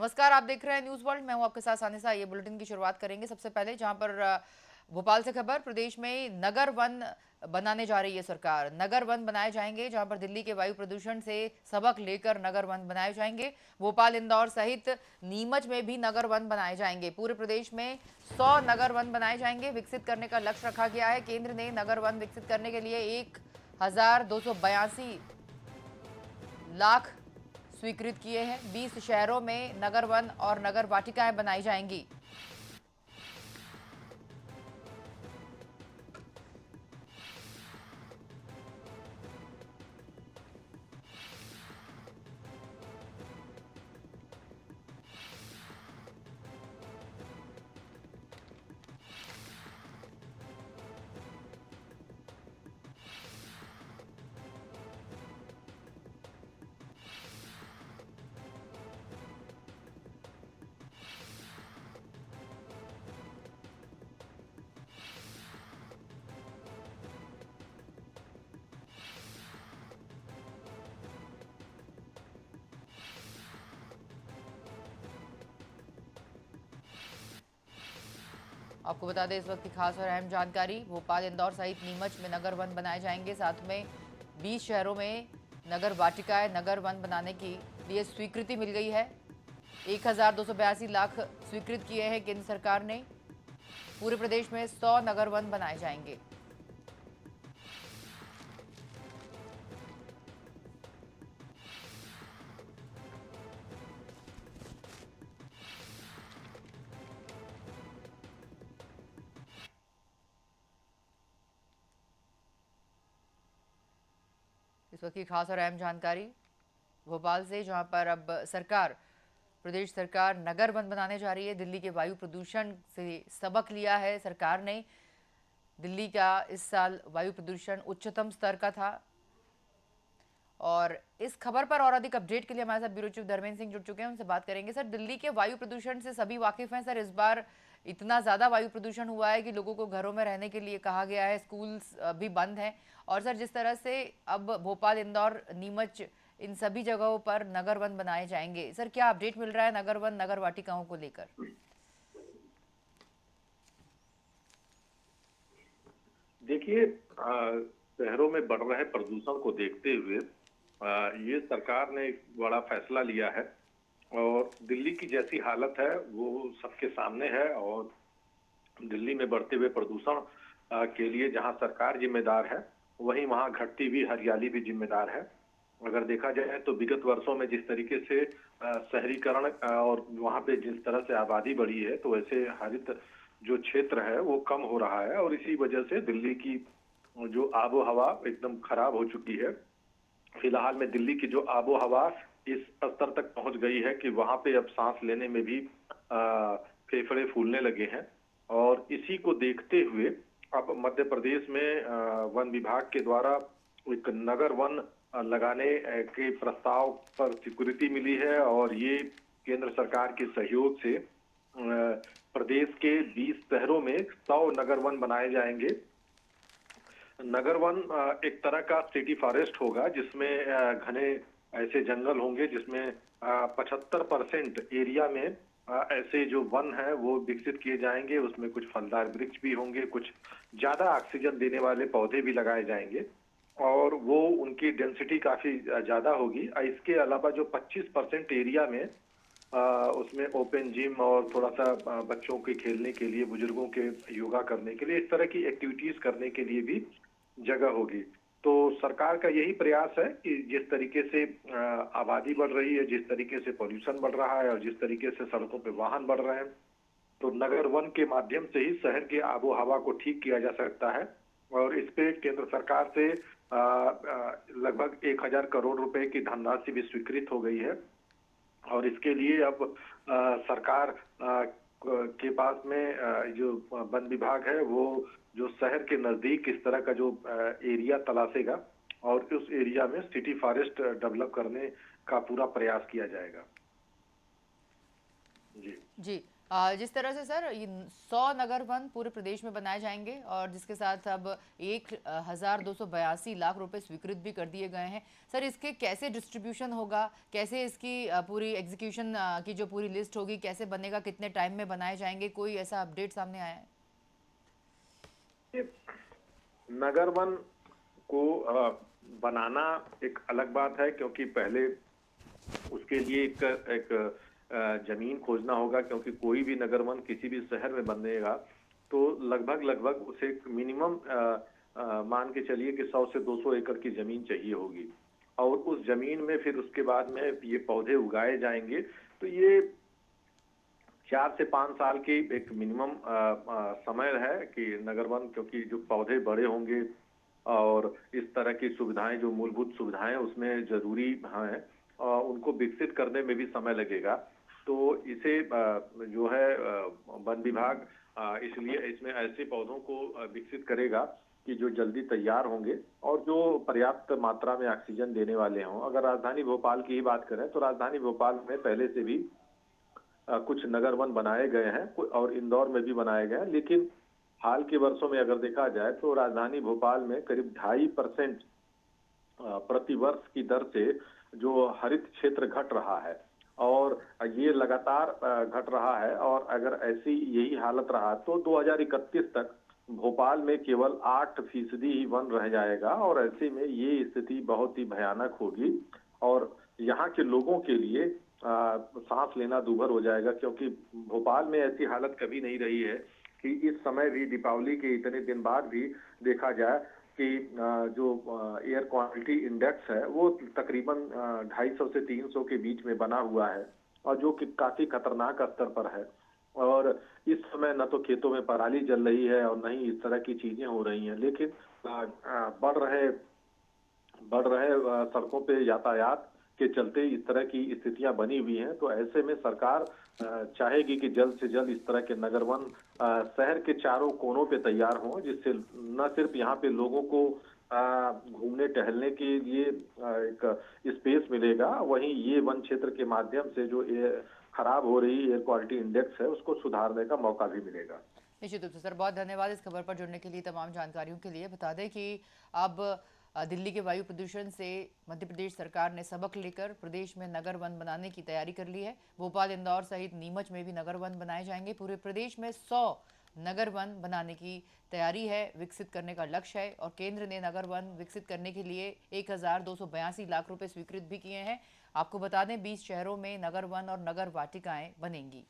नमस्कार, आप देख रहे हैं न्यूज वर्ल्ड। मैं हूं आपके साथ सानिसा। ये बुलेटिन की शुरुआत करेंगे सबसे पहले जहां पर भोपाल से खबर। प्रदेश में नगर वन बनाने जा रही है सरकार। नगर वन बनाए जाएंगे जहां पर दिल्ली के वायु प्रदूषण से सबक लेकर नगर वन बनाए जाएंगे। भोपाल, इंदौर सहित नीमच में भी नगर वन बनाए जाएंगे। पूरे प्रदेश में 100 नगर वन बनाए जाएंगे। विकसित करने का लक्ष्य रखा गया है। केंद्र ने नगर वन विकसित करने के लिए 1,282 लाख स्वीकृत किए हैं। 20 शहरों में नगर वन और नगर वाटिकाएं बनाई जाएंगी। आपको बता दें इस वक्त की खास और अहम जानकारी। भोपाल, इंदौर सहित नीमच में नगर वन बनाए जाएंगे। साथ में 20 शहरों में नगर वाटिकाएं, नगर वन बनाने की लिए स्वीकृति मिल गई है। 1,282 लाख स्वीकृत किए हैं केंद्र सरकार ने। पूरे प्रदेश में 100 नगर वन बनाए जाएंगे। इस वक्त की खास और अहम जानकारी भोपाल से, जहां पर अब प्रदेश सरकार नगर वन बनाने जा रही है। दिल्ली के वायु प्रदूषण से सबक लिया है सरकार ने। दिल्ली का इस साल वायु प्रदूषण उच्चतम स्तर का था। और इस खबर पर और अधिक अपडेट के लिए हमारे साथ ब्यूरो चीफ धर्मेंद्र सिंह जुड़ चुके हैं, उनसे बात करेंगे। सर, दिल्ली के वायु प्रदूषण से सभी वाकिफ हैं। सर, इस बार इतना ज्यादा वायु प्रदूषण हुआ है कि लोगों को घरों में रहने के लिए कहा गया है। स्कूल्स भी बंद हैं। और सर, जिस तरह से अब भोपाल, इंदौर, नीमच, इन सभी जगहों पर नगर वन बनाए जाएंगे, सर क्या अपडेट मिल रहा है नगर वन, नगर वाटिकाओं को लेकर? देखिए, शहरों में बढ़ रहे प्रदूषण को देखते हुए ये सरकार ने एक बड़ा फैसला लिया है। और दिल्ली की जैसी हालत है वो सबके सामने है। और दिल्ली में बढ़ते हुए प्रदूषण के लिए जहां सरकार जिम्मेदार है, वहीं वहां घटती हुई हरियाली भी जिम्मेदार है। अगर देखा जाए तो विगत वर्षों में जिस तरीके से शहरीकरण और वहां पे जिस तरह से आबादी बढ़ी है, तो वैसे हरित जो क्षेत्र है वो कम हो रहा है। और इसी वजह से दिल्ली की जो आबो हवा एकदम खराब हो चुकी है। फिलहाल में दिल्ली की जो आबो हवा इस स्तर तक पहुंच गई है कि वहां पे अब सांस लेने में भी फेफड़े फूलने लगे हैं। और इसी को देखते हुए अब मध्य प्रदेश में वन विभाग के द्वारा एक नगर वन लगाने के प्रस्ताव पर स्वीकृति मिली है। और ये केंद्र सरकार के सहयोग से प्रदेश के 20 शहरों में 100 नगर वन बनाए जाएंगे। नगर वन एक तरह का सिटी फॉरेस्ट होगा, जिसमें घने ऐसे जंगल होंगे जिसमें 75% एरिया में ऐसे जो वन है वो विकसित किए जाएंगे। उसमें कुछ फलदार वृक्ष भी होंगे, कुछ ज्यादा ऑक्सीजन देने वाले पौधे भी लगाए जाएंगे। और वो उनकी डेंसिटी काफी ज्यादा होगी। इसके अलावा जो 25% एरिया में उसमें ओपन जिम और थोड़ा सा बच्चों के खेलने के लिए, बुजुर्गों के योगा करने के लिए, इस तरह की एक्टिविटीज करने के लिए भी जगह होगी। तो सरकार का यही प्रयास है कि जिस तरीके से आबादी बढ़ रही है, जिस तरीके से पॉल्यूशन बढ़ रहा है और जिस तरीके से सड़कों पे वाहन बढ़ रहे हैं, तो नगर वन के माध्यम से ही शहर के आबो हवा को ठीक किया जा सकता है। और इस पे केंद्र सरकार से लगभग 1,000 करोड़ रुपए की धनराशि भी स्वीकृत हो गई है। और इसके लिए अब सरकार के पास में जो वन विभाग है वो जो शहर के नजदीक इस तरह का जो एरिया तलाशेगा और उस एरिया में सिटी फॉरेस्ट डेवलप करने का पूरा प्रयास किया जाएगा। जी जी, जिस तरह से सर ये 100 नगर वन पूरे प्रदेश में बनाए जाएंगे और जिसके साथ अब 1,282 लाख रुपए स्वीकृत भी कर दिए गए हैं। सर इसके कैसे डिस्ट्रीब्यूशन होगा, कैसे इसकी पूरी एग्जीक्यूशन की जो पूरी लिस्ट होगी कैसे बनेगा, कितने टाइम में बनाए जाएंगे, कोई ऐसा अपडेट सामने आया है? नगर वन को बनाना एक अलग बात है, क्योंकि पहले उसके लिए एक जमीन खोजना होगा, क्योंकि कोई भी नगर वन किसी भी शहर में बनेगा तो लगभग उसे एक मिनिमम मान के चलिए कि 100 से 200 एकड़ की जमीन चाहिए होगी, और उस जमीन में फिर उसके बाद में ये पौधे उगाए जाएंगे। तो ये 4 से 5 साल की एक मिनिमम समय है कि नगर वन, क्योंकि जो पौधे बड़े होंगे और इस तरह की सुविधाएं, जो मूलभूत सुविधाएं उसमें जरूरी हैं, उनको विकसित करने में भी समय लगेगा। तो इसे जो है वन विभाग इसलिए इसमें ऐसे पौधों को विकसित करेगा कि जो जल्दी तैयार होंगे और जो पर्याप्त मात्रा में ऑक्सीजन देने वाले हों। अगर राजधानी भोपाल की ही बात करें तो राजधानी भोपाल में पहले से भी कुछ नगर वन बनाए गए हैं और इंदौर में भी बनाए गए हैं, लेकिन हाल के वर्षों में अगर देखा जाए तो राजधानी भोपाल में करीब 2.5% प्रति वर्ष की दर से जो हरित क्षेत्र घट रहा है, और ये लगातार घट रहा है। और अगर ऐसी यही हालत रहा तो 2031 तक भोपाल में केवल 8% ही वन रह जाएगा, और ऐसे में ये स्थिति बहुत ही भयानक होगी और यहाँ के लोगों के लिए सांस लेना दूभर हो जाएगा, क्योंकि भोपाल में ऐसी हालत कभी नहीं रही है कि इस समय भी दीपावली के इतने दिन बाद भी देखा जाए कि जो एयर क्वालिटी इंडेक्स है वो तकरीबन 250 से 300 के बीच में बना हुआ है, और जो कि काफी खतरनाक स्तर पर है। और इस समय न तो खेतों में पराली जल रही है और न ही इस तरह की चीजें हो रही हैं, लेकिन बढ़ रहे सड़कों पे यातायात के चलते इस तरह की स्थितियां बनी हुई हैं। तो ऐसे में सरकार चाहेगी कि जल्द से जल्द इस तरह के नगर वन शहर के चारों कोनों पे तैयार हों, जिससे न सिर्फ यहाँ पे लोगों को घूमने टहलने के लिए एक स्पेस मिलेगा, वहीं ये वन क्षेत्र के माध्यम से जो खराब हो रही एयर क्वालिटी इंडेक्स है उसको सुधारने का मौका भी मिलेगा। निश्चित रूप से सर, बहुत धन्यवाद इस खबर पर जुड़ने के लिए, तमाम जानकारियों के लिए। बता दें कि अब दिल्ली के वायु प्रदूषण से मध्य प्रदेश सरकार ने सबक लेकर प्रदेश में नगर वन बनाने की तैयारी कर ली है। भोपाल, इंदौर सहित नीमच में भी नगर वन बनाए जाएंगे। पूरे प्रदेश में 100 नगर वन बनाने की तैयारी है, विकसित करने का लक्ष्य है, और केंद्र ने नगर वन विकसित करने के लिए 1,282 लाख रुपए स्वीकृत भी किए हैं। आपको बता दें 20 शहरों में नगर वन और नगर वाटिकाएं बनेंगी।